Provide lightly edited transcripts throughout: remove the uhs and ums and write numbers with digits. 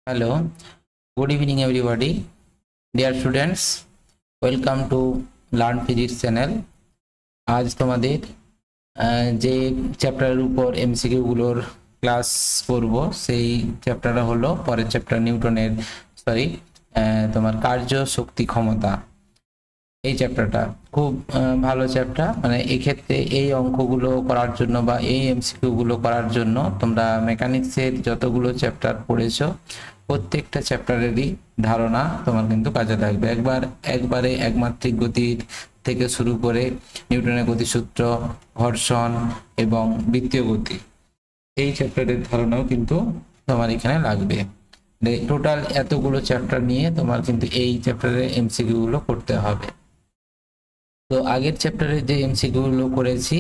Hello, good evening everybody. Dear students, welcome to Learn Physics channel. আজ তোমাদের যে চ্যাপ্টারের উপর এমসিকিউ গুলোর ক্লাস করব সেই চ্যাপ্টারটা হলো পরের চ্যাপ্টার নিউটনের তোমার কার্য শক্তি ক্ষমতা। এই চ্যাপ্টারটা খুব ভালো চ্যাপ্টার, মানে এই ক্ষেত্রে এই অঙ্কগুলো করার জন্য বা এই এমসিকিউ গুলো করার জন্য তোমরা মেকানিক্সের যতগুলো চ্যাপ্টার পড়েছো প্রত্যেকটা চ্যাপ্টারেরই ধারণা তোমার কিন্তু কাজে লাগবে। একবারে একমাত্রিক গতির থেকে শুরু করে নিউটনের গতিসূত্র, ঘর্ষণ এবং বৃত্তীয় গতি, এই চ্যাপ্টারের ধারণাও কিন্তু তোমার এখানে লাগবে। টোটাল এতগুলো চ্যাপ্টার নিয়ে তোমার কিন্তু এই চ্যাপ্টারের এমসিকিউ গুলো করতে হবে। তো আগের চ্যাপ্টারে যে এমসিকিউ গুলো করেছি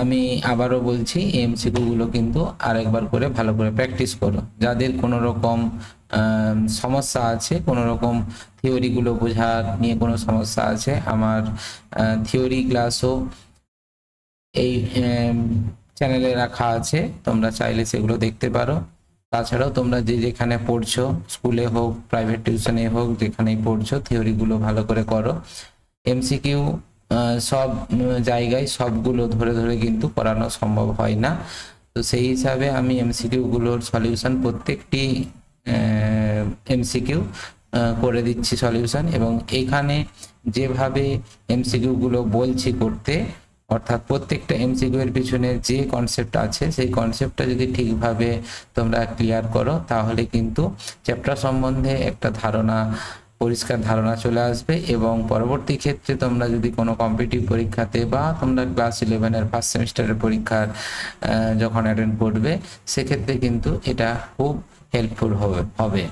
আমি আবারও বলছি, এই এমসিকিউ গুলো কিন্তু আরেকবার করে ভালো করে প্র্যাকটিস করো। যাদের কোনো রকম সমস্যা আছে, কোনো রকম থিওরি গুলো বোঝার নিয়ে কোনো সমস্যা আছে, আমার থিওরি ক্লাসও এই চ্যানেলে রাখা আছে, তোমরা চাইলে সেগুলো দেখতে পারো। তাছাড়াও তোমরা যে যেখানে পড়ছো, স্কুলে হোক প্রাইভেট টিউশনে হোক, যেখানেই পড়ছো থিওরিগুলো ভালো করে করো। এমসিকিউ সব জায়গায় সবগুলো ধরে ধরে কিন্তু করানো সম্ভব হয় না, তো সেই হিসাবে আমি এমসিকিউ গুলোর সলিউশন প্রত্যেকটি এমসিকিউ করে দিচ্ছি সলিউশন, এবং এখানে যেভাবে এমসিকিউ গুলো বলছি করতে, অর্থাৎ প্রত্যেকটা এমসিকিউ এর পিছনে যে কনসেপ্ট আছে সেই কনসেপ্টটা যদি ঠিকভাবে তোমরা ক্লিয়ার করো তাহলে কিন্তু চ্যাপ্টার সম্বন্ধে একটা পরিষ্কার ধারণা চলে আসবে। এবং পরবর্তী ক্ষেত্রে তোমরা যদি কোনো কম্পিটিটিভ পরীক্ষাতে বা তোমরা ক্লাস 11 এর ফার্স্ট সেমিস্টারের পরীক্ষার যখন অ্যাটেন্ড করবে সেক্ষেত্রে কিন্তু এটা খুব হেল্পফুল হবে।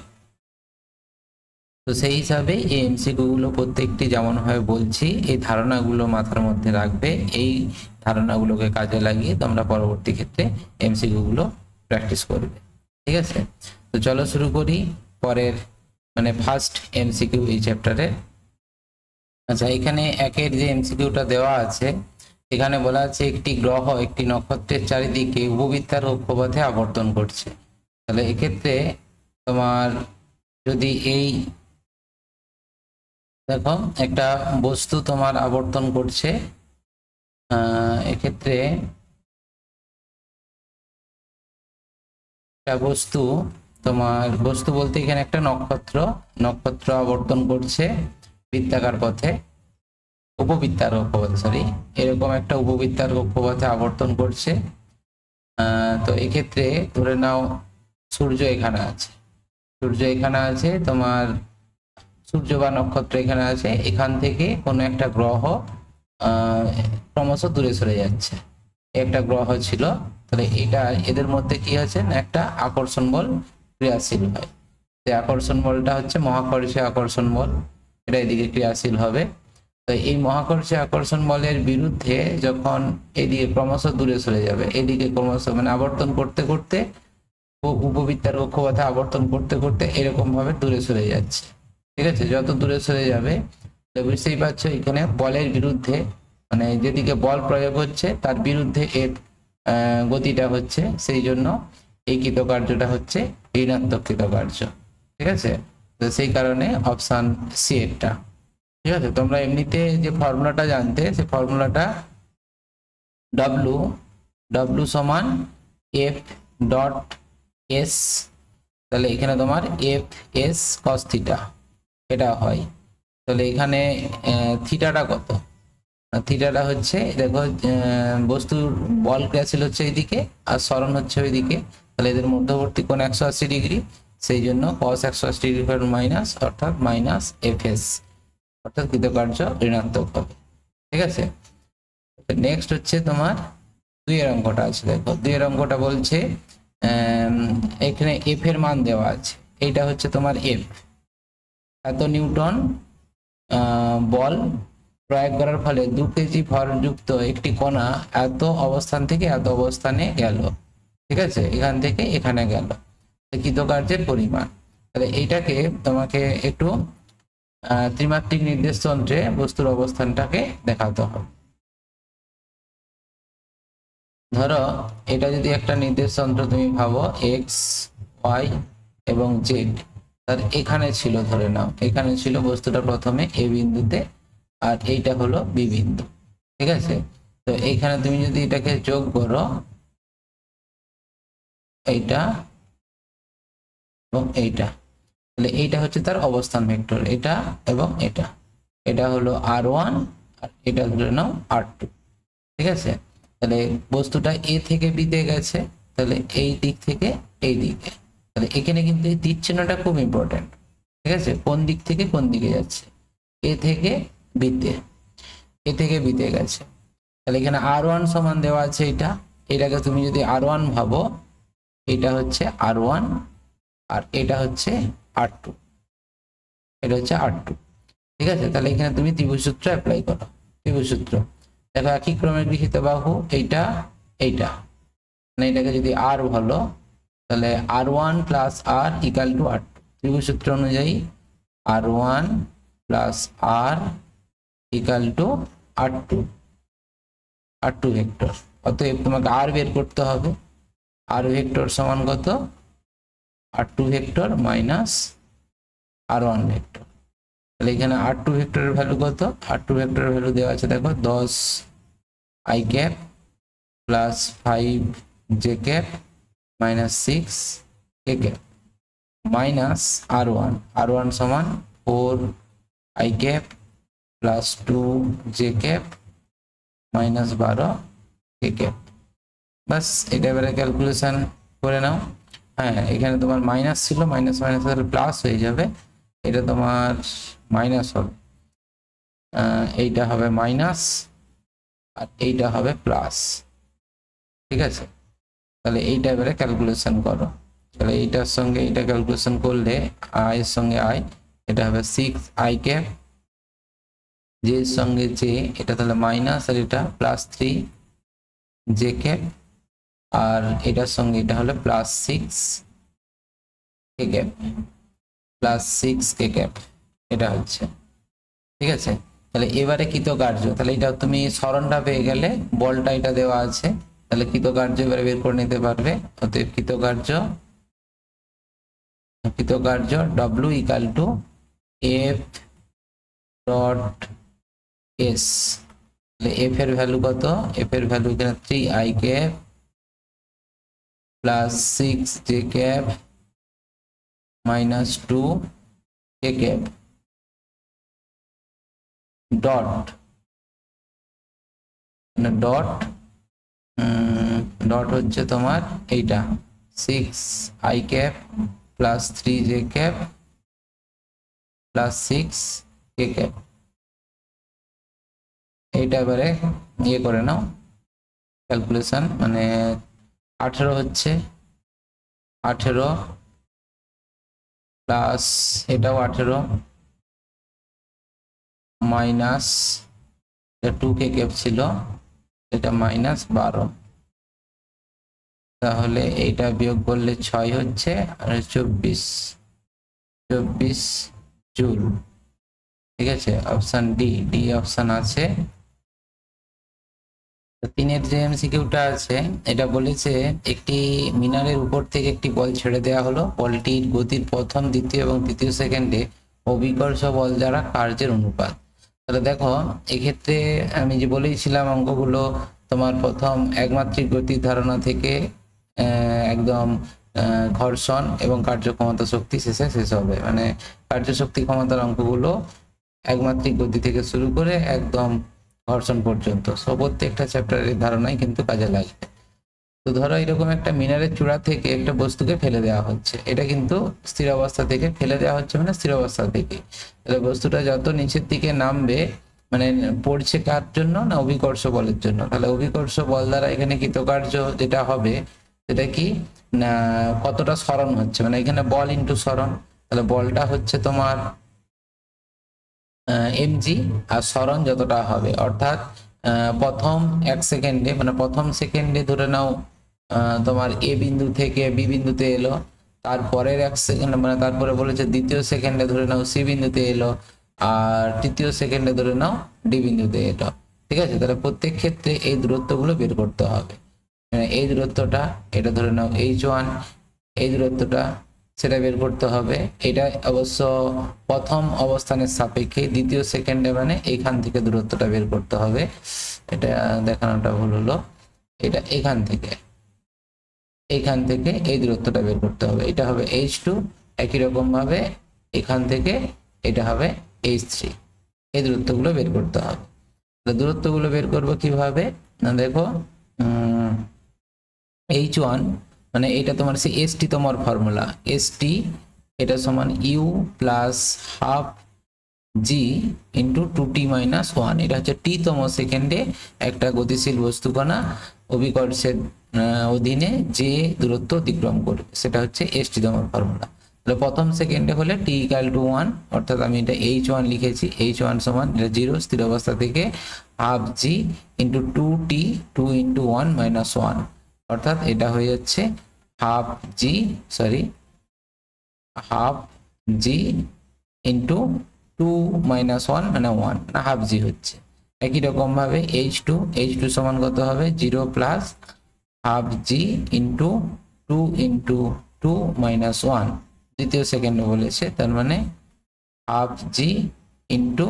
তো সেই হিসাবে এই এমসিকিউ গুলো প্রত্যেকটি যেমন ভাবে বলছি এই ধারণাগুলো মাথার মধ্যে রাখবে, এই ধারণাগুলোকে কাজে লাগিয়ে তোমরা পরবর্তী ক্ষেত্রে এমসিকিউ গুলো প্র্যাকটিস করবে। ঠিক আছে, তো চলো শুরু করি পরের মানে ফার্স্ট এমসিকিউ এই চ্যাপ্টারে। আচ্ছা, এখানে একের যে এমসিকিউটা দেওয়া আছে এখানে বলা আছে একটি গ্রহ একটি নক্ষত্রের চারিদিকে উপবৃত্তার কক্ষপথে আবর্তন করছে। তাহলে এক্ষেত্রে তোমার যদি এই দেখো একটা বস্তু তোমার আবর্তন করছে, এক্ষেত্রে একটা বস্তু বলতে এখানে একটা নক্ষত্র আবর্তন করছে বৃত্তাকার পথে, উপবৃত্তার কক্ষপথে এরকম একটা উপবৃত্তার কক্ষপথে আবর্তন করছে। তো এক্ষেত্রে ধরে নাও সূর্য এখানে আছে, তোমার সূর্য বা নক্ষত্র এখানে আছে, এখান থেকে কোনো একটা গ্রহ ক্রমশ দূরে সরে যাচ্ছে। একটা গ্রহ ছিল, তাহলে এটা এদের মধ্যে কি আছে না একটা আকর্ষণ বল ক্রিয়াশীল হয়। সেই আকর্ষণ বলটা হচ্ছে মহাকর্ষীয় আকর্ষণ বল, এটা এদিকে ক্রিয়াশীল হবে। তো এই মহাকর্ষীয় আকর্ষণ বলের বিরুদ্ধে যখন এদিকে ক্রমশ দূরে সরে যাবে, এদিকে ক্রমশ মানে আবর্তন করতে করতে উপবৃত্তার কক্ষপথে আবর্তন করতে করতে এরকম ভাবে দূরে সরে যাচ্ছে। ঠিক আছে, যত দূরে সরে যাবে বুঝতেই পারছো এখানে বলের বিরুদ্ধে, মানে যেদিকে বল প্রয়োগ হচ্ছে তার বিরুদ্ধে এর গতিটা হচ্ছে, সেই জন্য এই কৃতকার্যটা হচ্ছে ঋণাত্মক কৃতকার্য। ঠিক আছে, তো সেই কারণে অপশন সি এরটা। ঠিক আছে, তোমরা এমনিতে যে ফর্মুলাটা জানতে, সেই ফর্মুলাটা W সমান এফ ডট এস, তাহলে এখানে তোমার এফ এস কস থিটা এটা হয়। তাহলে এখানে থিটাটা কত, থিটাটা হচ্ছে দেখো বস্তুর বল ক্রিয়াশীল হচ্ছে এইদিকে আর সরণ হচ্ছে ওইদিকে, তাহলে এদের মধ্যবর্তী কোণ 180 ডিগ্রি, সেই জন্য cos 180 ডিগ্রি মাইনাস অর্থাৎ মাইনাস এফ এস, অর্থাৎ কৃতকার্য ঋণাত্মক হবে। ঠিক আছে, নেক্সট হচ্ছে তোমার 2 এর অঙ্কটা আছে। দেখো 2 এর অঙ্কটা বলছে এখানে এফ এর মান দেওয়া আছে, এইটা হচ্ছে তোমার এফ, এত নিউটন বল প্রয়োগ করার ফলে 2 কেজি ভরযুক্ত একটি কণা এত অবস্থান থেকে এত অবস্থানে গেল। ঠিক আছে, এখান থেকে এখানে গেল, কৃতকার্যের পরিমাণ। তাহলে এইটাকে তোমাকে একটু ত্রিমাত্রিক নির্দেশ যন্ত্রে বস্তুর অবস্থানটাকে দেখাতে হবে। ধরো এটা যদি একটা নির্দেশ যন্ত্র তুমি ভাবো এক্স ওয়াই এবং জেড, তার এখানে ছিল, ধরে নাও এখানে ছিল বস্তুটা প্রথমে এ বিন্দুতে, আর এইটা হলো বি বিন্দু, ঠিক আছে। তো এইখানে তুমি যদি এটাকে যোগ করো, এইটা এবং এইটা, তাহলে এইটা হচ্ছে তার অবস্থান ভেক্টর, এটা এবং এটা, এটা হলো r1 আর এটা ধরে নাও r2, ঠিক আছে। তাহলে বস্তুটা এ থেকে বি তে গেছে, তাহলে এই দিক থেকে এই দিকে, তাহলে এখানে কিন্তু এই তীর চিহ্নটা খুব ইম্পর্টেন্ট, ঠিক আছে। কোন দিক থেকে কোন দিকে যাচ্ছে, এ থেকে বিতে, এ থেকে বিতে গেছে, তাহলে এখানে r1 সমান দেওয়া আছে, এটাকে তুমি যদি r1 ভাবো, এটা হচ্ছে r1 আর এটা হচ্ছে r2, এটা হচ্ছে r2, ঠিক আছে। তাহলে এখানে তুমি ত্রিভুজ সূত্র অ্যাপ্লাই করো, ত্রিভুজ সূত্র দেখো একই ক্রমে গৃহীত বাহু এইটা এইটা, মানে এটাকে যদি r বলো তাহলে r1 plus r equal to r2, ত্রিভুজ সূত্র অনুযায়ী r1 plus r equal to r2, r2 vector. অতএব তোমাকে r বের করতে হবে, r ভেক্টর সমান কত, r2 vector minus r1 vector. তাহলে এখানে r2 ভেক্টরের ভ্যালু কত, r2 ভেক্টরের ভ্যালু দেওয়া আছে দেখো 10 i cap plus 5 j cap minus 6 k cap minus r1 সমান 4 i cap plus 2 j cap minus 12 k cap. বাস এটা এবারে ক্যালকুলেশন করে নাও। হ্যাঁ, এখানে তোমার মাইনাস ছিল, মাইনাস মাইনাস তাহলে প্লাস হয়ে যাবে, এটা তোমার মাইনাস হবে, এইটা হবে মাইনাস আর এইটা হবে প্লাস, ঠিক আছে। তাহলে এইটা এবারে ক্যালকুলেশন করো, তাহলে এইটার সঙ্গে এইটা ক্যালকুলেশন করলে i এর সঙ্গে i, এটা হবে 6 i ক্যাপ, j এর সঙ্গে j, এটা তাহলে মাইনাস আর এটা প্লাস 3 j ক্যাপ, আর এটার সঙ্গে এটা হলো plus 6 k cap, plus 6 k cap, এটা হচ্ছে, ঠিক আছে। তাহলে এবারে কৃতকার্য, তাহলে এটা তুমি সরণটা পেয়ে গেলে, বলটা এটা দেওয়া আছে, তাহলে কৃতকার্য এবারে বের করে নিতে পারবে। অতএব কৃতকার্য w equal to f dot s, তাহলে f এর ভ্যালু কত, f এর ভ্যালু এখানে 3 i cap plus 6 j cap minus 2 k cap dot dot dot হচ্ছে তোমার এইটা 6 i cap plus 3 j cap plus 6 k cap, এইটা এবারে ইয়ে করে নাও ক্যালকুলেশন, মানে 18 হচ্ছে, 18 প্লাস এটাও 18 মাইনাস 2 k ক্যাপ ছিল, এটা মাইনাস 12, তাহলে এইটা বিয়োগ করলে 6 হচ্ছে আর 24 জুল, ঠিক আছে। অপশন ডি অপশন আছে। তিনের যে এমসিকিউটা আছে, এটা বলেছে একটি মিনারের উপর থেকে একটি বল ছেড়ে দেওয়া হলো, বলটির গতির প্রথম, দ্বিতীয় এবং তৃতীয় সেকেন্ডে অভিকর্ষ বল দ্বারা কার্যের অনুপাত। তাহলে দেখো এক্ষেত্রে আমি যে বলেছিলাম অঙ্কগুলো তোমার প্রথম একমাত্রিক গতির ধারণা থেকে একদম ঘর্ষণ এবং কার্যক্ষমতা শক্তি শেষ হবে, মানে কার্যশক্তি ক্ষমতার অঙ্কগুলো একমাত্রিক গতি থেকে শুরু করে একদম ঘর্ষণ পর্যন্ত, প্রত্যেকটা চ্যাপ্টারের ধারণাই কিন্তু কাজে লাগবে। তো ধরো এরকম একটা মিনারের চূড়া থেকে একটা বস্তুকে ফেলে দেওয়া হচ্ছে, এটা কিন্তু স্থির অবস্থা থেকে ফেলে দেওয়া হচ্ছে, মানে স্থির অবস্থা থেকে, তাহলে বস্তুটা যত নিচের দিকে নামবে, মানে পড়ছে কার জন্য না, অভিকর্ষ বলের জন্য। তাহলে অভিকর্ষ বল দ্বারা এখানে কৃতকার্য যেটা হবে সেটা কি না, কতটা সরণ হচ্ছে, মানে এখানে বল ইন্টু সরণ, তাহলে বলটা হচ্ছে তোমার mg আর সরণ যতটা হবে, অর্থাৎ প্রথম 1 সেকেন্ডে, মানে প্রথম সেকেন্ডে ধরে নাও তোমার এ বিন্দু থেকে বি বিন্দুতে এলো, তারপরের 1 সেকেন্ড, মানে তারপরে বলেছে দ্বিতীয় সেকেন্ডে ধরে নাও সি বিন্দুতে এলো, আর তৃতীয় সেকেন্ডে ধরে নাও ডি বিন্দুতে এলো, ঠিক আছে। তাহলে প্রত্যেক ক্ষেত্রে এই দূরত্বগুলো বের করতে হবে, এই দূরত্বটা এটা ধরে নাও h1, এই দূরত্বটা সেটা বের করতে হবে। এটা অবশ্য প্রথম অবস্থানের সাপেক্ষে, দ্বিতীয় সেকেন্ডে মানে এইখান থেকে দূরত্বটা বের করতে হবে। এটা দেখানোটা ভুল হলো, এটা এখান থেকে এই দূরত্বটা বের করতে হবে। এটা হবে h2, একই রকম ভাবে এখান থেকে এটা হবে h3। এই দূরত্বগুলো বের করতে হবে। দূরত্বগুলো বের করব কিভাবে না, দেখো h1 মানে এটা তোমার সে st তোমার ফর্মুলা, st এটা সমান u plus half g into 2t minus 1। এটা হচ্ছে t তম সেকেন্ডে একটা গতিশীল বস্তুকণা অভিকর্ষের অধীনে যে দূরত্ব অতিক্রম করবে, সেটা হচ্ছে st তম ফর্মুলা। তাহলে প্রথম সেকেন্ডে হলে t ইকুয়াল টু 1, অর্থাৎ আমি এটা h1 লিখেছি, h1 সমান এটা 0 স্থির অবস্থা থেকে half g into 2t 2 into 1 minus 1, অর্থাৎ এটা হয়ে যাচ্ছে হাফ g ইন্টু 2 মাইনাস 1 মানে 1 না হাফ জি হচ্ছে। একই রকম ভাবে h2 সমান কত হবে 0 প্লাস হাফ জি ইন্টু 2 ইন্টু 2 মাইনাস 1, দ্বিতীয় সেকেন্ডে বলেছে, তার মানে হাফ জি ইন্টু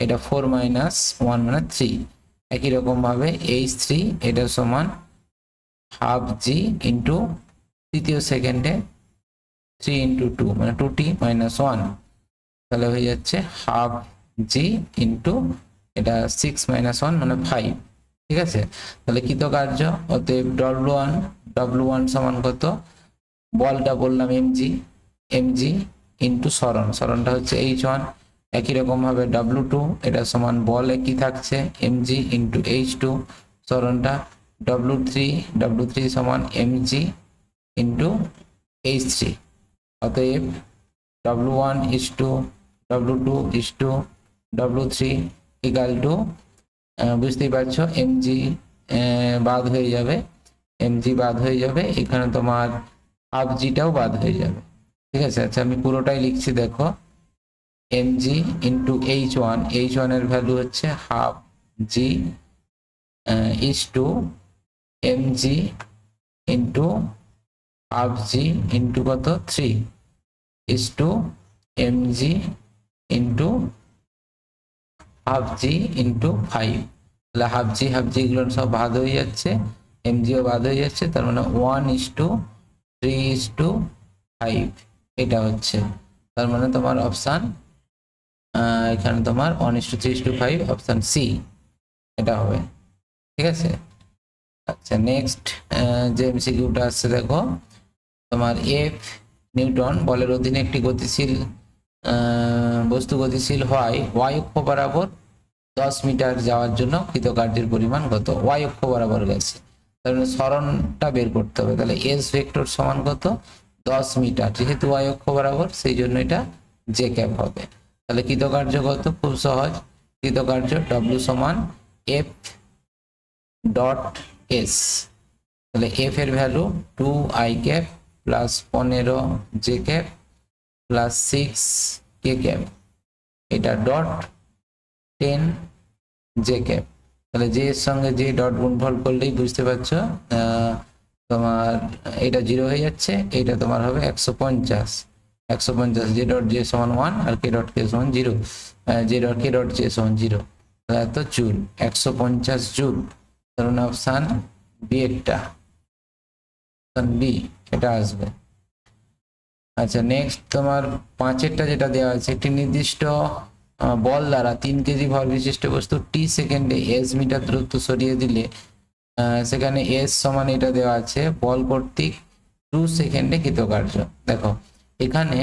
এটা 4 মাইনাস 1 মানে 3। একই রকম ভাবে h3 এটা সমান হাফ জি ইন্টু তৃতীয় সেকেন্ডে 3 ইন্টু 2 মানে 2t মাইনাস 1, তাহলে হয়ে যাচ্ছে হাফ জি ইন্টু এটা 6 মাইনাস 1 মানে 5। ঠিক আছে, তাহলে কৃতকার্য অতএব w1 সমান কত, বলটা বললাম mg ইন্টু সরণটা হচ্ছে h1। একই রকম ভাবে w2 এটা সমান বল একই থাকছে mg ইন্টু h2, সরণটা w3 সমান mg ইন্টু h3। অতএব w1 is to w2 is to w3 equal to বুঝতেই পারছো mg বাদ হয়ে যাবে, এখানে তোমার হাফ জিটাও বাদ হয়ে যাবে। ঠিক আছে, আচ্ছা আমি পুরোটাই লিখছি, দেখো mg ইন্টু h1 এর ভ্যালু হচ্ছে half G is to mg into half G into কত 3 is to mg into half g into 5। তাহলে হাফ জি গুলো সব বাদ হয়ে যাচ্ছে, mg ও বাদ হয়ে যাচ্ছে, তার মানে 1:3:5 এটা হচ্ছে। তার মানে তোমার অপশন এখানে তোমার 1:3:5 অপশন সি এটা হবে। ঠিক আছে, আচ্ছা নেক্সট যে এমসিকিউটা আসছে দেখো, তোমার এফ নিউটন বলের অধীনে একটি গতিশীল বস্তু গতিশীল হয় y অক্ষ বরাবর 10 মিটার যাওয়ার জন্য কৃতকার্যের পরিমাণ কত, y অক্ষ বরাবর গেছে, তার মানে সরণটা বের করতে হবে। তাহলে s ভেক্টর সমান কত 10 মিটার, যেহেতু y অক্ষ বরাবর সেই জন্য এটা j ক্যাপ হবে। তাহলে কৃতকার্য কত, খুব সহজ, কৃতকার্য w সমান f ডট s। তাহলে f এর value 2i cap plus 15 j cap plus 6 k cap, এটা ডট 10 j ক্যাপ। তাহলে j এর সঙ্গে j ডট গুণফল করলেই বুঝতে পারছো তোমার এটা 0 হয়ে যাচ্ছে, এটা তোমার হবে 150 j ডট j সমান 1 আর k ডট k সমান 0, j dot k dot j সমান 0, তাহলে তো জুল 150 জুল। ধরুন অপশন বি একটা, অপশন বি এটা আসবে। আচ্ছা নেক্সট তোমার 5এরটা যেটা দেওয়া আছে, একটি নির্দিষ্ট বল দ্বারা 3 কেজি ভর বিশিষ্ট বস্তু টি সেকেন্ডে s মিটার দূরত্ব সরিয়ে দিলে সেখানে s সমান এটা দেওয়া আছে বল কর্তৃক 2 সেকেন্ডে কৃতকার্য। দেখো এখানে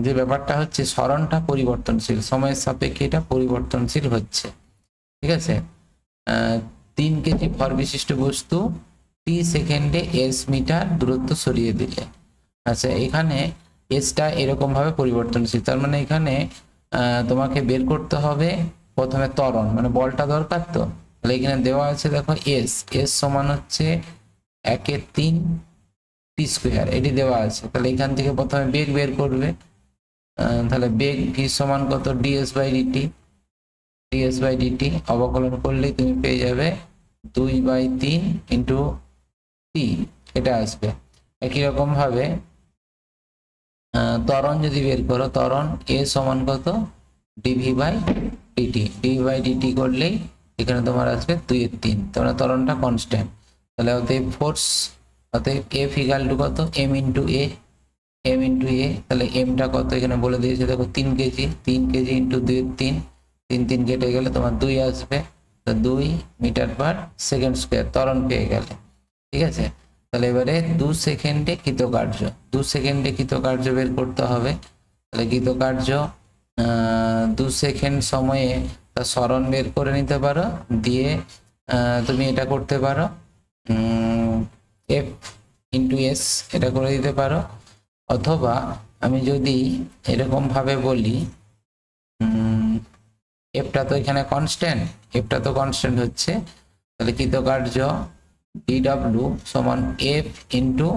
যে ব্যাপারটা হচ্ছে সরণটা পরিবর্তনশীল, সময়ের সাপেক্ষে এটা পরিবর্তনশীল হচ্ছে। ঠিক আছে, 3 কেজি ভর বিশিষ্ট বস্তু টি সেকেন্ডে s মিটার দূরত্ব সরিয়ে দিলে, আচ্ছা এখানে এসটা এরকম ভাবে পরিবর্তনশীল, তার মানে এখানে তোমাকে বের করতে হবে প্রথমে ত্বরণ, মানে বলটা দরকার, তো তাহলে এখানে দেওয়া আছে দেখো এস সমান হচ্ছে 1/3 টি স্কোয়ার, এটি দেওয়া আছে। তাহলে এখান থেকে প্রথমে বেগ বের করবে, তাহলে বেগ ভি সমান কত ds বাই ডিটি, অবকলন করলেই তুমি পেয়ে যাবে 2/3 ইন্টু টি, এটা আসবে। একই রকম ভাবে ত্বরণ যদি বের করো, ত্বরণ এ সমান কত, dv by dt. Dv by dt করলেই এখানে তোমার আসবে 2/3, তাহলে ত্বরণটা কনস্ট্যান্ট। তাহলে অতএব ফোর্স, অতএব এফ ইকাল টু কত, এম ইন্টু এ, এম ইন্টু এ। তাহলে এমটা কত এখানে বলে দিয়েছে দেখো 3 কেজি, 3 কেজি ইন্টু 2/3, 3 3 কেটে গেলে তোমার 2 আসবে, তো 2 মিটার পার সেকেন্ড স্কোয়ার ত্বরণ পেয়ে গেলে। ঠিক আছে, তাহলে এবারে 2 সেকেন্ডে কৃতকার্য, 2 সেকেন্ডে কৃতকার্য বের করতে হবে। তাহলে কৃতকার্য 2 সেকেন্ড সময়ে তার সরণ বের করে নিতে পারো, দিয়ে তুমি এটা করতে পারো, এফ ইন্টু এস এটা করে দিতে পারো। অথবা আমি যদি এরকম ভাবে বলি, এফটা তো এখানে কনস্ট্যান্ট, এফটা তো কনস্ট্যান্ট হচ্ছে, তাহলে কৃতকার্য ডিডব্লিউ সমান এফ ইন্টু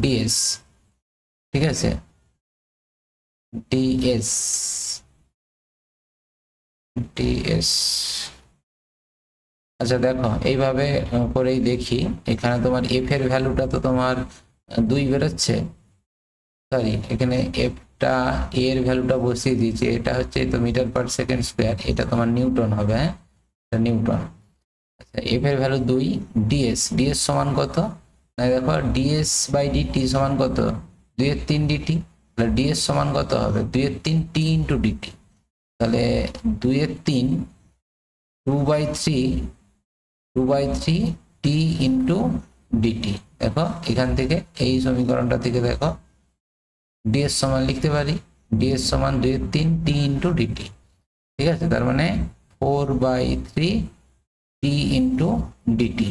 ডিএস। ঠিক আছে, ডিএস, ডিএস। আচ্ছা দেখো এইভাবে করেই দেখি, এখানে তোমার এফ এর ভ্যালুটা তো তোমার 2 বেরোচ্ছে, সরি এখানে এফটা এর ভ্যালুটা বসিয়ে দিয়েছি, এটা হচ্ছে তো মিটার পার সেকেন্ড স্কোয়ার, এটা তোমার নিউটন হবে, হ্যাঁ এটা নিউটন। আচ্ছা এফ এর ভ্যালু 2, ডিএস, ডিএস সমান কত, না দেখো ডিএস বাই ডিটি সমান কত, 2/3 ডিটি। তাহলে ডিএস সমান কত হবে, 2/3 টি ইন্টু ডিটি। তাহলে 2/3 2/3 2/3 টি ইন্টু ডিটি। দেখো এখান থেকে এই সমীকরণটা থেকে দেখো ডিএস সমান লিখতে পারি, ডিএস সমান 2/3 টি ইন্টু ডিটি। ঠিক আছে, তার মানে 4/3 টি ইন্টু ডিটি।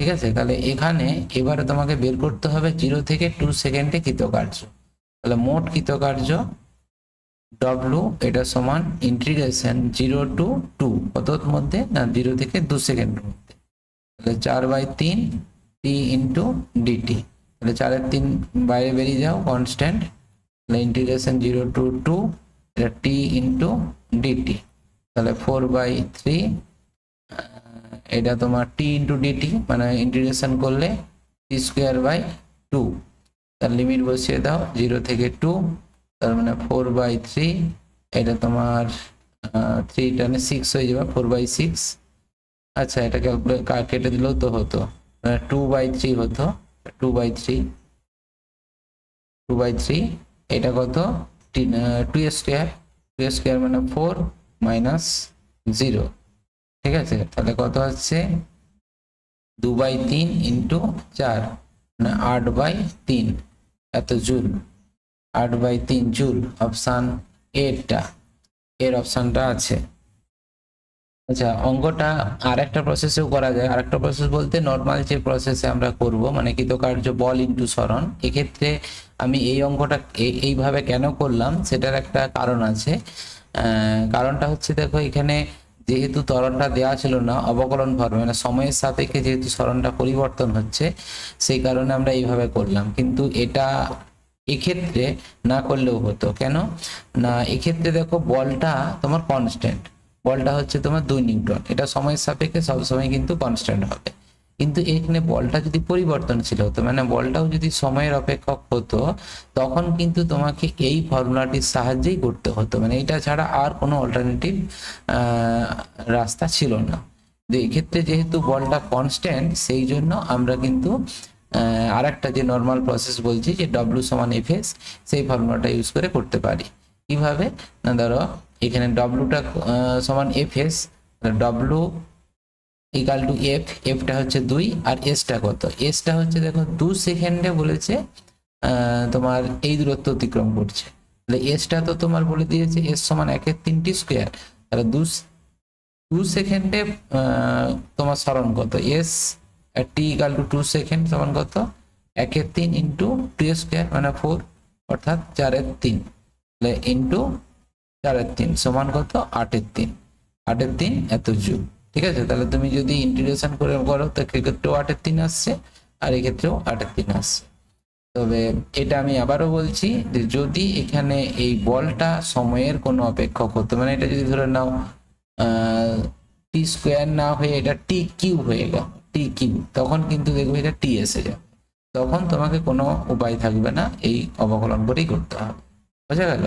ঠিক আছে, তাহলে এখানে এবারে তোমাকে বের করতে হবে 0 থেকে 2 সেকেন্ডে কৃতকার্য। তাহলে মোট কৃতকার্য ডব্লু এটা সমান ইন্টিগ্রেশন 0 টু 2, কতর মধ্যে, না 0 থেকে 2 সেকেন্ডের মধ্যে। তাহলে 4/3 টি ইন্টু ডিটি। তাহলে 4/3 বাইরে বেরিয়ে যাও, কনস্ট্যান্ট। তাহলে ইন্টিগ্রেশন 0 টু 2, এটা টি ইন্টু ডিটি। তাহলে 4/3 এটা তোমার টি ইন্টু ডিটি, মানে ইন্টিগ্রেশন করলে টি স্কোয়ার বাই 2। তার লিমিট বসিয়ে দাও 0 থেকে 2, তার মানে 4/3, এটা তোমার 3 টানে 6 হয়ে যাবে, 4/6। আচ্ছা এটা ক্যালকুলেট কেটে দিলেও তো হতো, 2/3 হতো, 2/3 এটা কত, 2 স্কোয়ার, 2 স্কোয়ার মানে 4 মাইনাস 0। ঠিক আছে, তাহলে কত হচ্ছে 2/3 ইন্টু 4 মানে 8/3 এত জুল, 8/3 জুল। অপশান এটা এর অপশানটা আছে। আচ্ছা অঙ্কটা আর একটা প্রসেসেও করা যায়, আরেকটা প্রসেস বলতে নর্মাল যে প্রসেসে আমরা করব, মানে কৃতকার্য বল ইন্টু সরণ। এক্ষেত্রে আমি এই অঙ্কটা এইভাবে কেন করলাম সেটার একটা কারণ আছে। কারণটা হচ্ছে দেখো এখানে যেহেতু ত্বরণটা দেওয়া ছিল না অবকলন ফর্মে, মানে সময়ের সাপেক্ষে যেহেতু সরণটা পরিবর্তন হচ্ছে, সেই কারণে আমরা এইভাবে করলাম। কিন্তু এটা এক্ষেত্রে না করলেও হতো, কেন না, এক্ষেত্রে দেখো বলটা তোমার কনস্ট্যান্ট, বলটা হচ্ছে তোমার 2 নিউটন, এটা সময়ের সাপেক্ষে সবসময় কিন্তু কনস্ট্যান্ট হবে। কিন্তু এখানে বলটা যদি পরিবর্তনশীল হতো, মানে বলটাও যদি সময়ের অপেক্ষক হতো, তখন কিন্তু তোমাকে এই ফর্মুলাটির সাহায্যেই করতে হতো, মানে এটা ছাড়া আর কোনো অল্টারনেটিভ রাস্তা ছিল না। তো এক্ষেত্রে যেহেতু বলটা কনস্ট্যান্ট, সেই জন্য আমরা কিন্তু আর একটা যে নর্মাল প্রসেস বলছি যে ডব্লিউ সমান এফ এস, সেই ফর্মুলাটা ইউজ করে করতে পারি। কিভাবে না, ধরো এখানে ডব্লিউটা সমান F S, W equal to F, এফটা হচ্ছে 2 আর এসটা কত, এসটা হচ্ছে দেখো 2 সেকেন্ডে বলেছে তোমার এই দূরত্ব অতিক্রম করছে। তাহলে এসটা তো তোমার বলে দিয়েছে এস সমান 1/3 স্কোয়ার, তাহলে 2 সেকেন্ডে তোমার সরণ কত, S T equal to 2 second সমান কত, 1/3 ইন্টু 2 স্কোয়ার মানে 4, অর্থাৎ 4/3 ইন্টু 4/3 সমান কত, 8/3, 8/3 এত জুল। ঠিক আছে, তাহলে তুমি যদি ইন্টিগ্রেশন করে করো তো এক্ষেত্রেও 8/3 আসছে, আর এক্ষেত্রেও 8/3 আসছে। তবে এটা আমি আবারও বলছি যে যদি এখানে এই বলটা সময়ের কোনো অপেক্ষক হতো, মানে এটা যদি ধরে নাও টি স্কোয়ার না হয়ে এটা টি কিউ হয়ে গেল, টি কিউ, তখন কিন্তু দেখবে এটা টি এসে যাবে, তখন তোমাকে কোনো উপায় থাকবে না, এই অবকলন করেই করতে হবে। বোঝা গেল?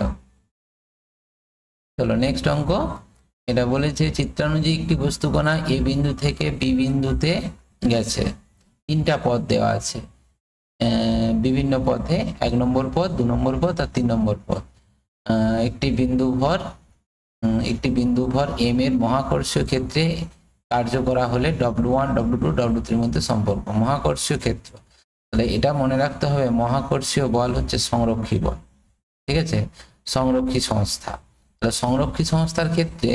চলো নেক্সট অঙ্ক। এটা বলেছে চিত্রানুযায়ী একটি বস্তুকণা এ বিন্দু থেকে বি বিন্দুতে গেছে, তিনটা পথ দেওয়া আছে বিভিন্ন পথে, 1 নম্বর পথ, 2 নম্বর পথ আর 3 নম্বর পথ। একটি বিন্দু ভর এম এর মহাকর্ষীয় ক্ষেত্রে কার্য করা হলে W1 W2 W3 মধ্যে সম্পর্ক। মহাকর্ষীয় ক্ষেত্র, তাহলে এটা মনে রাখতে হবে, মহাকর্ষীয় বল হচ্ছে সংরক্ষী বল, ঠিক আছে, সংরক্ষী সংস্থা। তাহলে সংরক্ষী সংস্থার ক্ষেত্রে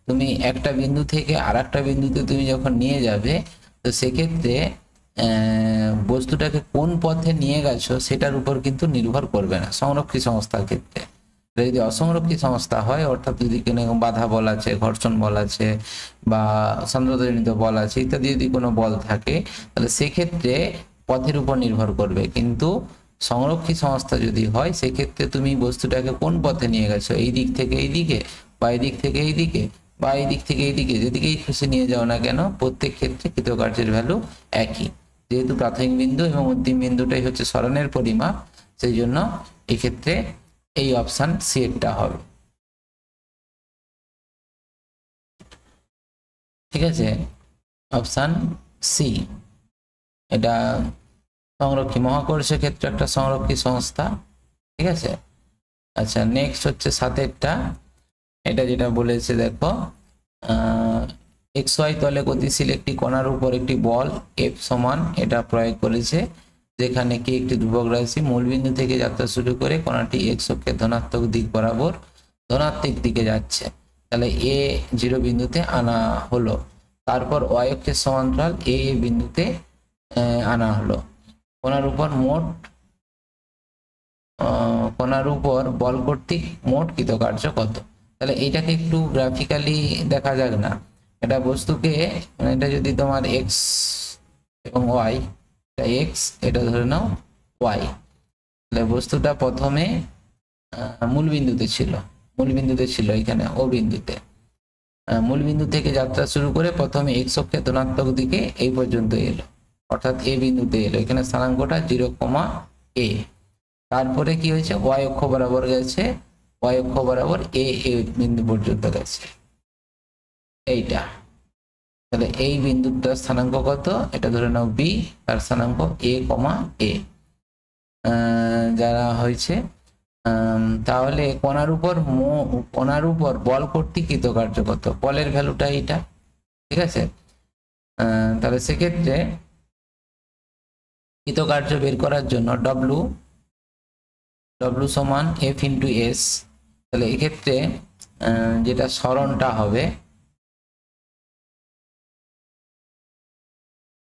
তুমি একটা বিন্দু থেকে আর একটা বিন্দুতে তুমি যখন নিয়ে যাবে, তো সেক্ষেত্রে বস্তুটাকে কোন পথে নিয়ে গেছো সেটার উপর কিন্তু নির্ভর করবে না সংরক্ষী সংস্থার ক্ষেত্রে। যদি অসংরক্ষী সংস্থা হয়, অর্থাৎ যদি কোনো বাধা বল আছে, ঘর্ষণ বল আছে বা সান্দ্রতাজনিত বল আছে ইত্যাদি যদি কোনো বল থাকে, তাহলে সেক্ষেত্রে পথের উপর নির্ভর করবে। কিন্তু সংরক্ষী সংস্থা যদি হয়, সেক্ষেত্রে তুমি বস্তুটাকে কোন পথে নিয়ে গেছো, এই দিক থেকে এই দিকে বা এই দিক থেকে এই দিকে বা এই দিক থেকে এই দিকে, যেদিকেই খুশি নিয়ে যাও না কেন, প্রত্যেক ক্ষেত্রে কৃতকার্যের ভ্যালু একই। যেহেতু প্রাথমিক বিন্দু এবং অন্তিম বিন্দুটাই হচ্ছে সরণের পরিমাপ, সেই জন্য এক্ষেত্রে এই অপশন সি এরটা হবে। ঠিক আছে, অপশন সি, এটা সংরক্ষী মহাকর্ষীয় ক্ষেত্রে একটা সংরক্ষী সংস্থা। ঠিক আছে, আচ্ছা নেক্সট হচ্ছে 7এরটা। এটা যেটা বলেছে দেখো, XY তলে গতিশীল একটি কণার উপর একটি বল F সমান এটা প্রয়োগ করেছে, যেখানে কি একটি ধ্রুবক রাশি মূলবিন্দু থেকে যাত্রা শুরু করে কণাটি x অক্ষের ধনাত্মক দিক বরাবর ধনাত্মক দিকে যাচ্ছে। তাহলে A 0 বিন্দুতে আনা হলো, তারপর y অক্ষের সমান্তরাল A বিন্দুতে আনা হলো। কণার উপর বল কর্তৃক মোট কৃতকার্য কত? তাহলে এইটাকে একটু গ্রাফিক্যালি দেখা যাক না। এটা বস্তুকে, এটা যদি তোমার x এবং y, এটা x, এটা ধরে নাও y, তাহলে বস্তুটা প্রথমে মূলবিন্দুতে ছিল এখানে ও বিন্দুতে, মূলবিন্দু থেকে যাত্রা শুরু করে প্রথমে x অক্ষের ধনাত্মক দিকে এই পর্যন্ত এলো, অর্থাৎ a বিন্দুতে এলো। এখানে স্থানাঙ্কটা 0,a। তারপরে কি হয়েছে, y অক্ষ বরাবর গেছে, y অক্ষ বরাবর a বিন্দু পর্যন্ত গেছে এইটা। তাহলে এই বিন্দুটার স্থানাঙ্ক কত? এটা ধরে নাও b, তার স্থানাঙ্ক a, যারা হয়েছে। তাহলে কণার উপর বল কর্তৃক কৃতকার্য কত? বলের ভ্যালুটা এইটা। ঠিক আছে, তাহলে সেক্ষেত্রে কৃতকার্য বের করার জন্য W সমান F ইন্টু S। তাহলে এক্ষেত্রে যেটা সরণটা হবে,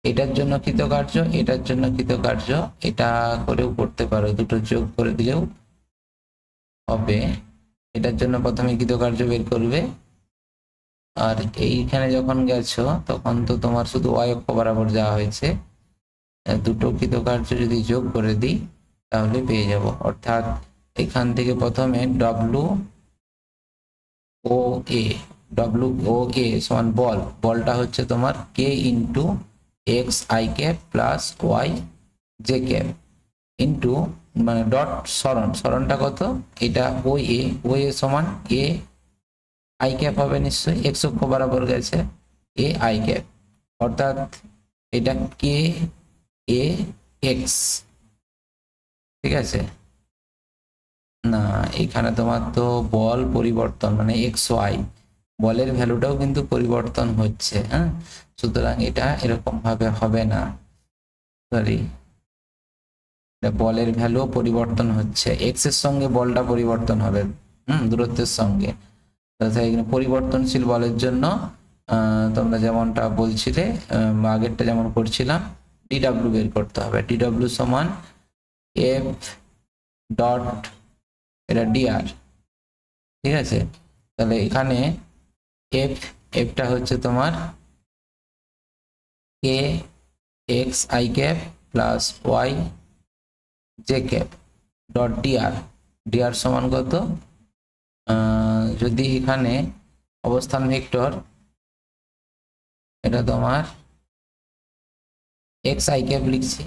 এটার জন্য কৃতকার্য, এটার জন্য কৃতকার্য, এটা করেও করতে পারো, দুটো যোগ করে দিলেও হবে। এটার জন্য প্রথমে কৃতকার্য বের করবে, আর এইখানে যখন গেছো তখন তো তোমার শুধু y অক্ষ বরাবর যাওয়া হয়েছে, দুটো কৃতকার্য যদি যোগ করে দিই তাহলে পেয়ে যাব। অর্থাৎ এখান থেকে প্রথমে WOA সমান বলটা হচ্ছে তোমার k into x i cap plus y j cap into মানে ডট সরণটা কত, এটা OA সমান a i ক্যাপ হবে নিশ্চয়ই, x অক্ষ বরাবর গেছে a i ক্যাপ, অর্থাৎ এটা k a x। ঠিক আছে, না এখানে তোমার তো বল পরিবর্তন মানে xy, বলের ভ্যালুটাও কিন্তু পরিবর্তন হচ্ছে। হ্যাঁ, সুতরাং এটা এরকম ভাবে হবে না, সরি, বলের ভ্যালু পরিবর্তন হচ্ছে, এক্স এর সঙ্গে বলটা পরিবর্তন হবে দূরত্বের সঙ্গে। পরিবর্তনশীল বলের জন্য তোমরা যেমনটা বলছিলে, আগেরটা যেমন করছিলাম, ডিডব্লিউ বের করতে হবে। ডিডব্লিউ সমান এফ ডট এটা ডিআর। ঠিক আছে, তাহলে এখানে এফটা হচ্ছে তোমার k x i cap plus y j cap dot d r সমান কত, যদি এখানে অবস্থান ভেক্টর, এটা তোমার এক্স আই ক্যাপ লিখছি,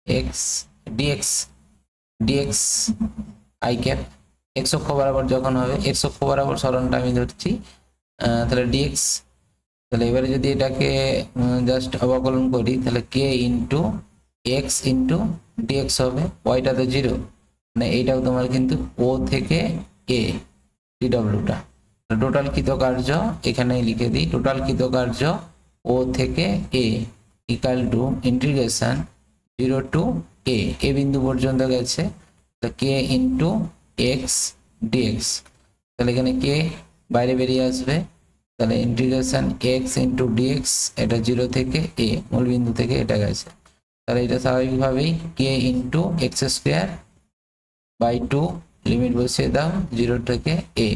x d x i cap x অক্ষ বরাবর যখন হবে, x অক্ষ বরাবর সরণটা আমি ধরছি, তাহলে dx, তাহলে এবারে যদি এটাকে জাস্ট অবকলন করি তাহলে k into x into dx হবে, ওয়াইটা তো 0, মানে এইটাও তোমার কিন্তু ও থেকে এ ডিডব্লিউটা। টোটাল কৃতকার্য এখানে লিখে দিই, টোটাল কৃতকার্য ও থেকে a equal to integration 0 to a বিন্দু পর্যন্ত গেছে, তো কে ইন্টু এক্স ডিএক্স, তাহলে এখানে কে বাইরে বেরিয়ে আসবে, তাহলে ইন্টিগ্রেশন এক্স ইন্টু ডিএক্স, এটা 0 থেকে এ মূল বিন্দু থেকে এটা গেছে, তাহলে এটা স্বাভাবিকভাবেই k into x square by 2 limit বসিয়ে দাও 0 থেকে এ,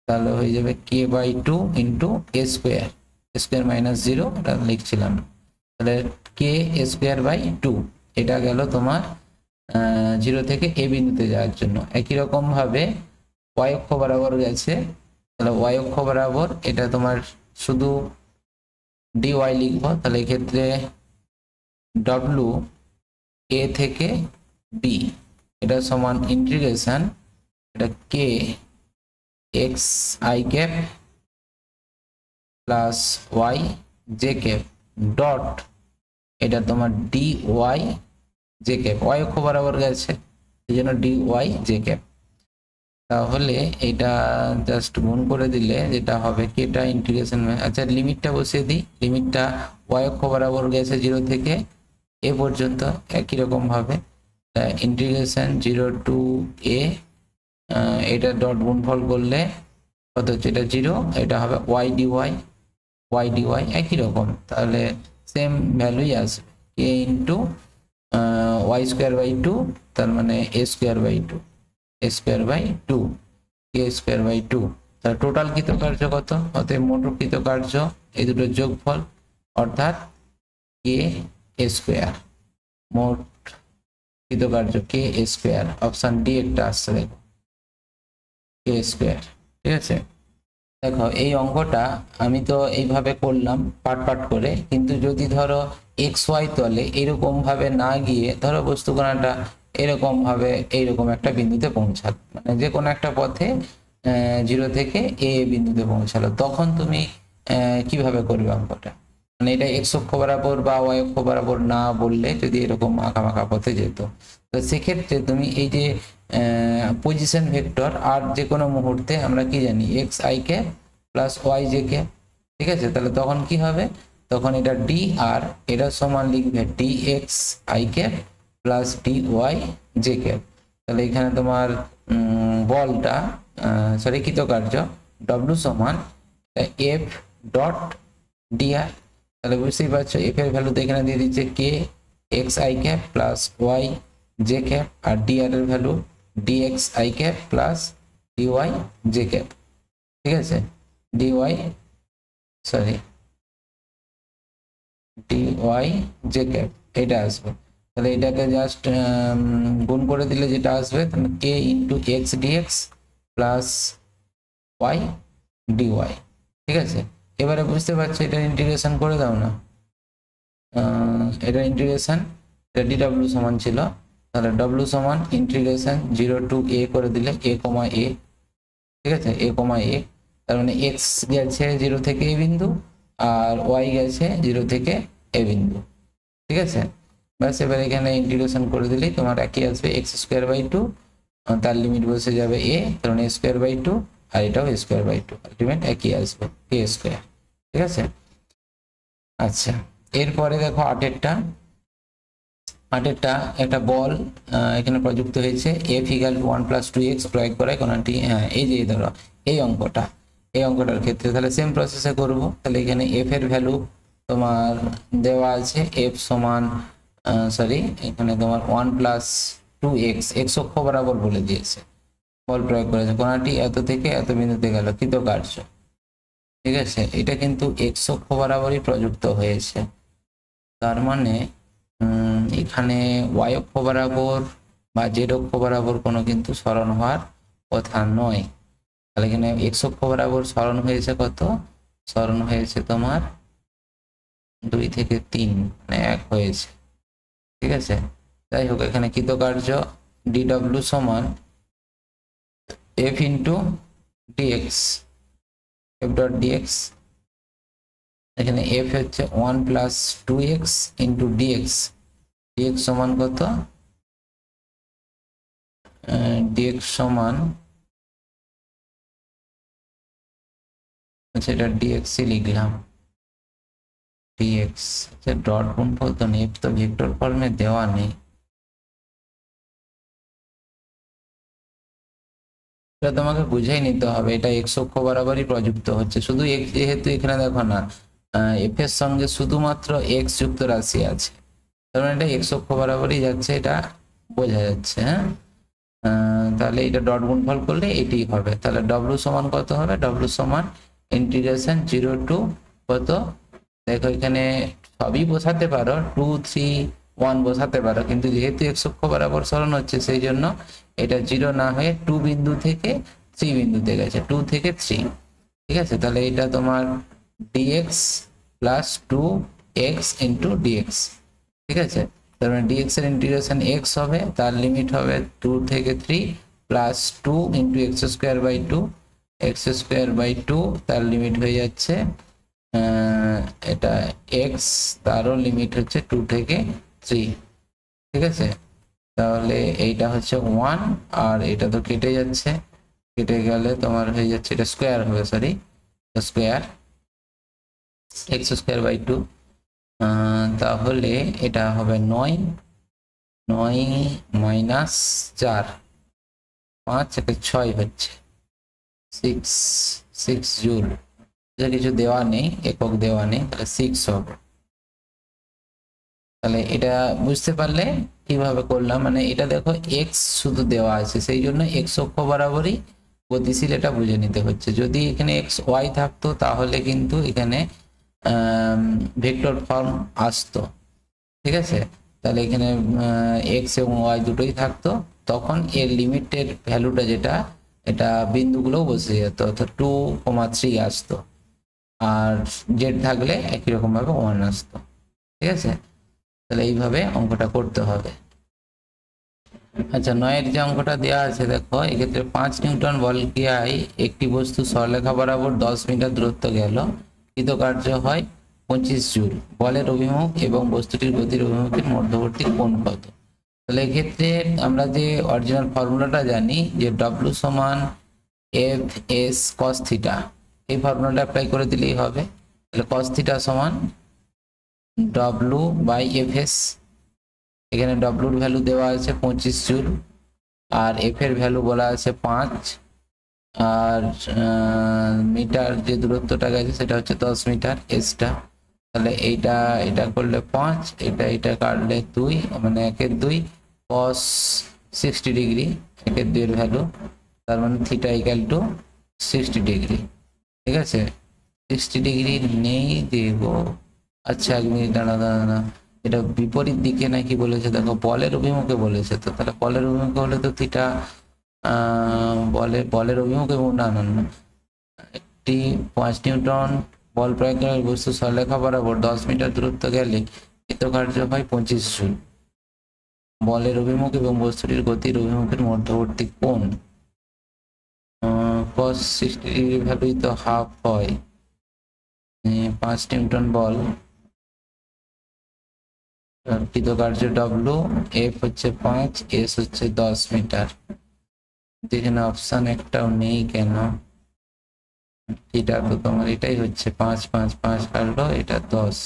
তাহলে হয়ে যাবে k by 2 into a square, square minus 0 এটা লিখছিলাম, তাহলে কে স্কোয়ার বাই 2, এটা গেল তোমার 0 থেকে এ বিন্দুতে যাওয়ার জন্য। একই রকম ভাবে ওয়াই অক্ষ বরাবর গেছে, তাহলে ওয়াই অক্ষ বরাবর এটা তোমার শুধু ডি ওয়াই লিখবো, তাহলে এক্ষেত্রে ডব্লু এ থেকে বি, এটা সমান ইন্টিগ্রেশন, এটা k x i cap plus y j cap dot, এটা তোমার d y j cap, y অক্ষ বরাবর গেছে এই জন্য ডি ওয়াই জে ক্যাপ। তাহলে এটা জাস্ট গুণ করে দিলে যেটা হবে কেটা ইন্টিগ্রেশন, আচ্ছা লিমিটটা বসিয়ে দিই, লিমিটটা ওয়াই অক্ষ বরাবর গেছে 0 থেকে এ পর্যন্ত, একই রকম ভাবে ইন্টিগ্রেশন 0 টু এ, এটা ডট গুণফল করলে কত হচ্ছে, এটা 0, এটা হবে ওয়াই ডিওয়াই একই রকম, তাহলে সেম ভ্যালুই আসবে k into y square by 2, তার মানে a square by 2, k square by 2, তাহলে টোটাল কৃতকার্য কত, অতএব মোট কৃতকার্য এই দুটোর যোগফল অর্থাৎ কে স্কোয়ার, মোট কৃতকার্য কে স্কোয়ার, অপশন ডি একটা আসছে দেখো কে স্কোয়ার। ঠিক আছে, দেখো এই অঙ্কটা আমি তো এইভাবে করলাম পাট করে, কিন্তু যদি ধরো এক্স ওয়াই তলে এরকম ভাবে না গিয়ে ধরো বস্তুকণাটা এরকম ভাবে এইরকম একটা বিন্দুতে পৌঁছালো, মানে যে কোনো একটা পথে 0 থেকে এ বিন্দুতে পৌঁছালো, তখন তুমি কিভাবে করবে অঙ্কটা, মানে এটা এক্স অক্ষ বরাবর বা ওয়াই অক্ষ বরাবর না বললে যদি এরকম আঁকা পথে যেত, তো সেক্ষেত্রে তুমি এই যে পজিশন ভেক্টর আর যে কোনো মুহূর্তে আমরা কি জানি x i k plus y j k, ঠিক আছে, তাহলে তখন কি হবে, তখন এটা ডি আর এটা সমান লিখবে d x i k plus d y j k, তাহলে এখানে তোমার বলটা সরি কৃতকার্য ডব্লিউ সমান এফ ডট ডিআর, তাহলে বুঝতেই পারছো এফ এর ভ্যালু তো এখানে দিয়ে দিচ্ছে k x i cap plus y j cap, আর ডিআর এর value d x i cap plus d y j cap, ঠিক আছে, ডিওয়াই জে ক্যাপ এটা আসবে, তাহলে এটাকে জাস্ট গুণ করে দিলে যেটা আসবে তাহলে k into x d x plus y d y, ঠিক আছে। এবারে বুঝতে পারছো এটা ইন্টিগ্রেশন করে দাও না, এটা ইন্টিগ্রেশন ডি ডাব্লিউ সমান ছিল, তাহলে ডাব্লিউ সমান ইন্টিগ্রেশন 0 টু এ করে দিলে এ কমা এ, ঠিক আছে, এ কমা এ, তার মানে এক্স গেছে 0 থেকে এ বিন্দু আর ওয়াই গেছে 0 থেকে এ বিন্দু, ঠিক আছে, ব্যাস এবার এখানে ইন্টিগ্রেশন করে দিলেই তোমার একই আসবে এক্স স্কোয়ার বাই 2, তার লিমিট বসে যাবে এ, কারণ এ স্কোয়ার বাই 2 আর এটাও স্কোয়ার বাই 2, আলটিমেট একই আসবে এ স্কোয়ার, ঠিক আছে। আচ্ছা এরপরে দেখো আটেরটা একটা বল এখানে প্রযুক্ত হয়েছে, এফ ইকাল টু 1 + 2x প্রয়োগ করায় কোনটি, এই যে ধরো এই অঙ্কটার ক্ষেত্রে তাহলে সেম প্রসেসে করব, তাহলে এখানে এফ এর ভ্যালু তোমার দেওয়া আছে এফ সমান এখানে তোমার 1 + 2x এক্স অক্ষ বরাবর বলে দিয়েছে, বল প্রয়োগ করেছে, কোনটি এত থেকে এত বিন্দুতে গেল কৃতকার্য, ঠিক আছে, এটা কিন্তু এক্স অক্ষ বরাবরই প্রযুক্ত হয়েছে, তার মানে এখানে ওয়াই অক্ষ বরাবর বা জেড অক্ষ বরাবর কোনো কিন্তু সরণ হওয়ার কথা নয়, তাহলে এখানে এক্স অক্ষ বরাবর সরণ হয়েছে কত, সরণ হয়েছে তোমার 2 থেকে 3, মানে 1 হয়েছে, ঠিক আছে। যাই হোক এখানে কৃতকার্য ডিডব্লিউ সমান f into dx, f dot dx, এখানে f হচ্ছে 1 plus 2x into dx, dx সমান কত, dx সমান, আচ্ছা এটা dx লিখলাম, dx আচ্ছা ডট গুণফল তো নেই, তো ভেক্টর ফর্মে দেওয়া নেই, এটা তোমাকে বুঝাই নিতে হবে, এটা x অক্ষ বরাবরই প্রযুক্ত হচ্ছে, শুধু x যেহেতু এখানে দেখো না f এর সঙ্গে শুধুমাত্র x যুক্ত রাশি আছে, তার মানে এটা x অক্ষ বরাবরই যাচ্ছে, এটা বোঝা যাচ্ছে। হ্যাঁ, তাহলে এটা ডট গুণফল করলে এটাই হবে, তাহলে w সমান কত হবে, w সমান ইন্টিগ্রেশন 0 টু কত, দেখো এখানে সবই বসাতে পারো, 2 3 1 বসাতে পারো, কিন্তু যেহেতু x অক্ষ বরাবর সরণ হচ্ছে সেই জন্য এটা 0 না হয়ে 2 বিন্দু থেকে 3 বিন্দুতে গেছে, 2 থেকে 3, ঠিক আছে। তাহলে এটা তোমার dx plus 2x into dx, ঠিক আছে। তার মানে dx এর ইন্টিগ্রেশন x হবে, তার লিমিট হবে 2 থেকে 3 plus 2 into x square by 2, x square by 2 তার লিমিট হয়ে যাচ্ছে এটা x, তারও লিমিট হচ্ছে 2 থেকে 3, ঠিক আছে। তাহলে এইটা হচ্ছে 1 আর এটা তো কেটে যাচ্ছে, কেটে গেলে তোমার হয়ে যাচ্ছে এটা স্কোয়ার হবে, sorry square x square by 2, তাহলে এটা হবে 9 মাইনাস 4, 5 থেকে 6 হচ্ছে 6 জুল, কিছু দেওয়া নেই, একক দেওয়া নেই, তাহলে 6 হবে। তাহলে এটা বুঝতে পারলে কিভাবে করলাম, মানে এটা দেখো x শুধু দেওয়া আছে সেই জন্য x অক্ষ বরাবরই গতিশীল, এটা বুঝে নিতে হচ্ছে। যদি এখানে x y থাকতো তাহলে কিন্তু এখানে ভেক্টর ফর্ম আসতো, ঠিক আছে। তাহলে এখানে x এবং y দুটোই থাকতো, তখন এর লিমিটের ভ্যালুটা যেটা, এটা বিন্দুগুলো বসে যেত, অর্থাৎ 2, 3 আসতো, আর জেড থাকলে একই রকম ভাবে 1 আসতো, ঠিক আছে। তাহলে এইভাবে অঙ্কটা করতে হবে। আচ্ছা 9 যে অঙ্কটা দেওয়া আছে দেখো, এক্ষেত্রে 5 নিউটন বল ক্রিয়ায় একটি বস্তু সরলরেখা বরাবর 10 মিটার দূরত্ব গেল, কৃতকার্য হয় 25 জুল, বলের অভিমুখ এবং বস্তুটির গতির অভিমুখের মধ্যবর্তী কোণ কত। তাহলে এক্ষেত্রে আমরা যে অরিজিনাল ফর্মুলাটা জানি যে W সমান এফ এস কস থিটা, এই ফর্মুলাটা অ্যাপ্লাই করে দিলেই হবে। তাহলে কস থিটা সমান W বাই এফ এস, এখানে W এর ভ্যালু দেওয়া আছে 25 জুল, আর এফ এর ভ্যালু বলা আছে 5, আর মিটার যে দূরত্বটা গেছে সেটা হচ্ছে 10 মিটার এসটা। তাহলে এটা করলে 5, এটা কাটলে 2, মানে 1/2 cos 60 ডিগ্রি, 1/2 এর ভ্যালু, তার মানে থিটা ইকুয়াল টু 60 ডিগ্রি, ঠিক আছে। 60 ডিগ্রি নেই দেব, আচ্ছা 1 মিনিট দাঁড়া, এটা বিপরীত দিকে নাকি বলেছে, দেখো বলের অভিমুখে বলেছে, তো তাহলে বলের অভিমুখে হলে তো থিটা বলের অভিমুখে, না, একটি 5 নিউটন বল প্রয়োগকারী বস্তু সরলরেখা বরাবর 10 মিটার দূরত্ব গেলে কৃতকার্য হয় 25 জুল, বলের অভিমুখ এবং বস্তুটির গতির অভিমুখের মধ্যবর্তী কোণ cos 60 ডিগ্রি ভ্যালুই তো হাফ হয়, 5 নিউটন বল, কৃতকার্য W, F হচ্ছে 5, S হচ্ছে 10 মিটার, এখানে অপশন একটাও নেই কেন, থিটা তো তোমার এটাই হচ্ছে 5 5 5 কাটলো, এটা 10,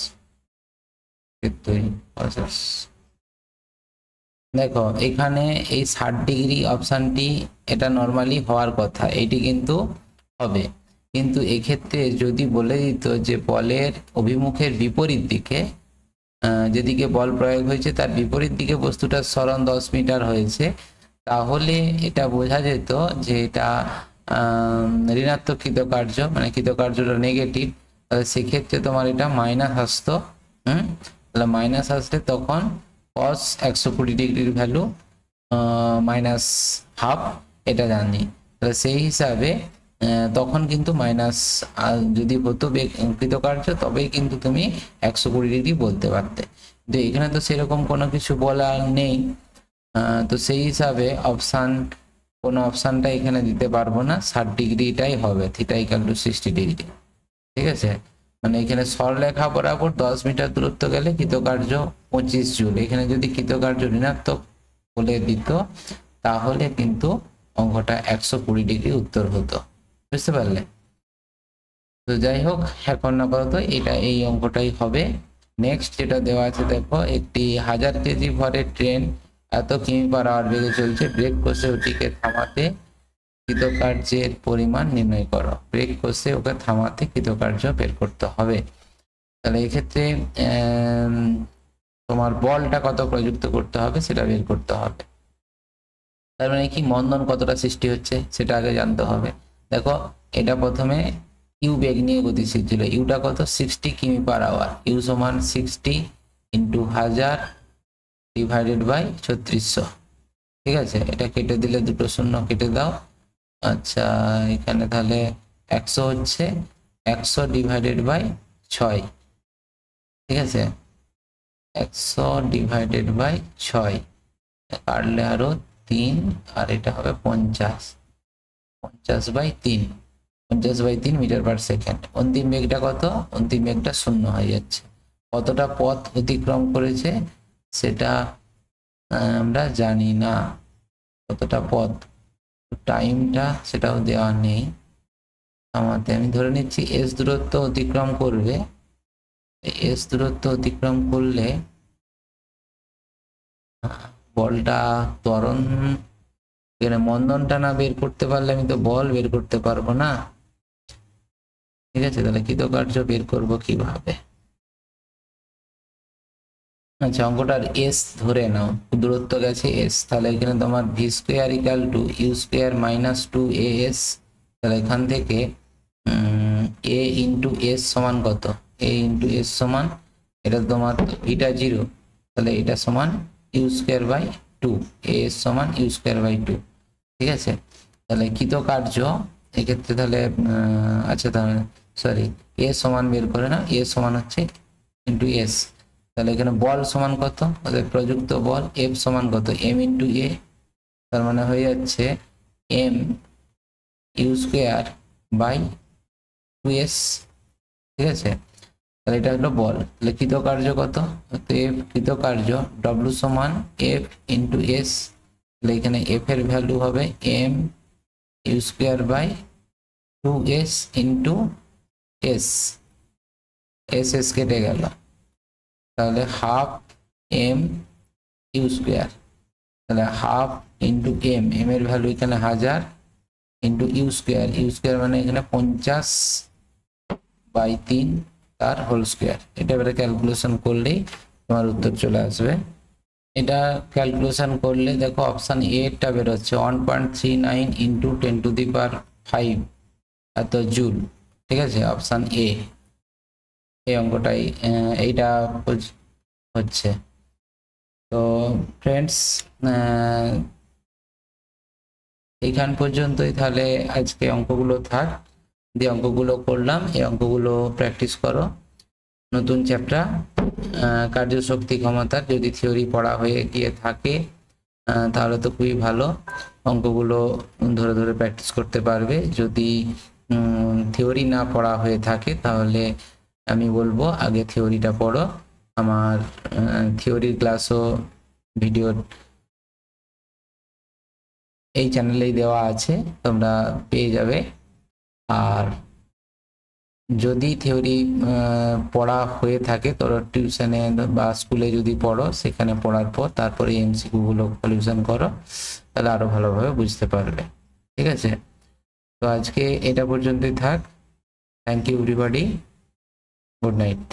দেখো এখানে এই 60 ডিগ্রি অপশনটি এটা নরমালি হওয়ার কথা, এটি কিন্তু হবে, কিন্তু এক্ষেত্রে যদি বলে দিত যে বলের অভিমুখের বিপরীত দিকে, যেদিকে বল প্রয়োগ হয়েছে তার বিপরীত দিকে বস্তুটার সরণ 10 মিটার হয়েছে, তাহলে এটা বোঝা যেত যে এটা ঋণাত্মক কৃতকার্য, মানে কৃতকার্যটা নেগেটিভ, তাহলে সেক্ষেত্রে তোমার এটা মাইনাস আসতো, তাহলে মাইনাস আসলে তখন cos 120 ডিগ্রির ভ্যালু মাইনাস হাফ, এটা জানি, তাহলে সেই হিসাবে তখন কিন্তু মাইনাস যদি হতো কৃতকার্য তবেই কিন্তু তুমি 120 ডিগ্রি বলতে পারতে, কিন্তু এখানে তো সেরকম কোনো কিছু বলা নেই, তো সেই হিসাবে অপশান কোনো অপশানটা এখানে দিতে পারবো না, 60 ডিগ্রিটাই হবে, থিটা ইকুয়াল টু 60 ডিগ্রি। ঠিক আছে, মানে এখানে সরলরেখা বরাবর 10 মিটার দূরত্ব গেলে কৃতকার্য 25 জুল। এখানে যদি কৃতকার্য ঋণাত্মক বলে দিত তাহলে কিন্তু অঙ্কটা 120 ডিগ্রি উত্তর হতো। বুঝতে পারলে? তো যাই হোক, এখন আপাতত এটা এই অঙ্কটাই হবে। নেক্সট যেটা দেওয়া আছে দেখো, একটি 1000 কেজি ভরের ট্রেন এত কিমি পার আওয়ার বেগে চলছে, ব্রেক কষে ওটিকে থামাতে কৃতকার্যের পরিমাণ নির্ণয় করো। ব্রেক কষে ওকে থামাতে কৃতকার্য বের করতে হবে। তাহলে এক্ষেত্রে তোমার বলটা কত প্রযুক্ত করতে হবে সেটা বের করতে হবে। তার মানে কি, মন্দন কতটা সৃষ্টি হচ্ছে সেটা আগে জানতে হবে। দেখো, এটা প্রথমে ইউ বেগ নিয়ে গতিশীল ছিল, ইউটা কত 60 কিমি পার আওয়ার, ইউ সমান 60 ইন্টু 1000 ডিভাইডেড বাই 3600। ঠিক আছে, এটা কেটে দিলে দুটো শূন্য কেটে দাও। আচ্ছা, এখানে তাহলে 100 হচ্ছে, 100 ডিভাইডেড বাই 6। ঠিক আছে, 100 ডিভাইডেড বাই 6 কাটলে আরো 3, আর এটা হবে 50, 50/3 মিটার পার সেকেন্ড। অন্তিম বেগটা কত? অন্তিম বেগটা 0 হয়ে যাচ্ছে। কতটা পথ অতিক্রম করেছে সেটা আমরা জানি না, কতটা পথ, টাইমটা সেটাও দেওয়া নেই আমাতে। আমি ধরে নিচ্ছি এস দূরত্ব অতিক্রম করবে, এস দূরত্ব অতিক্রম করলে বলটা ত্বরণ, এখানে মন্দনটা না বের করতে পারলে আমি তো বল বের করতে পারবো না। ঠিক আছে, তাহলে কৃতকার্য বের করব কিভাবে? আচ্ছা, অঙ্কটার এস ধরে নাও, দূরত্ব গেছে এস, তাহলে এখানে তোমার v square equal to u square minus 2as। তাহলে এখান থেকে এ ইন্টু এস সমান কত? এ ইন্টু এস সমান, এটা তোমার ভিটা 0, তাহলে এটা সমান ইউ স্কোয়ার বাই 2, এস সমান ইউ স্কোয়ার বাই 2। ঠিক আছে, তাহলে কৃতকার্য এক্ষেত্রে তাহলে আচ্ছা, তাহলে সরি, এ সমান বের করে না, এ সমান হচ্ছে ইন্টু এস। তাহলে এখানে বল সমান কত? প্রযুক্ত বল এফ সমান কত? এম ইন্টু এ, তার মানে হয়ে যাচ্ছে M u square by 2s। ঠিক আছে, তাহলে এটা হলো বল। তাহলে কৃতকার্য কত? তো এফ কৃতকার্য ডব্লিউ সমান এফ ইন্টু এস। তাহলে এখানে এফ এর ভ্যালু হবে m u square by 2s into S, S S কেটে গেল, তাহলে হাফ এম ইউ স্কোয়ার, তাহলে হাফ ইন্টু এম, এম এর ভ্যালু এখানে 1000 ইন্টু ইউ স্কোয়ার মানে এখানে 50/3 তার হোল স্কোয়ার। এটা এবারে ক্যালকুলেশন করলেই তোমার উত্তর চলে আসবে। এটা ক্যালকুলেশন করলে দেখো অপশান এটা বেরোচ্ছে 1.39 ইন্টু 10⁵ এত জুল। ঠিক আছে, অপশান এ, এই অঙ্কটাই এইটা হচ্ছে। তো ফ্রেন্ডস, এইখান পর্যন্তই তাহলে আজকে অঙ্কগুলো থাক। যে অঙ্কগুলো করলাম এই অঙ্কগুলো প্র্যাকটিস করো। নতুন চ্যাপ্টার কার্যশক্তি ক্ষমতার যদি থিওরি পড়া হয়ে গিয়ে থাকে তাহলে তো খুবই ভালো, অঙ্কগুলো ধরে ধরে প্র্যাকটিস করতে পারবে। যদি থিওরি না পড়া হয়ে থাকে তাহলে আমি বলবো আগে থিওরিটা পড়ো। আমার থিওরির ক্লাসও ভিডিও এই চ্যানেলেই দেওয়া আছে, তোমরা পেয়ে যাবে। আর যদি থিওরি পড়া হয়ে থাকে তো টিউশনে বা স্কুলে যদি পড়ো, সেখানে পড়ার পর তারপরে এমসিকিউ গুলো সলিউশন করো, তাহলে আরো ভালোভাবে বুঝতে পারবে। ঠিক আছে, তো আজকে এটা পর্যন্তই থাক। Thank you everybody, good night.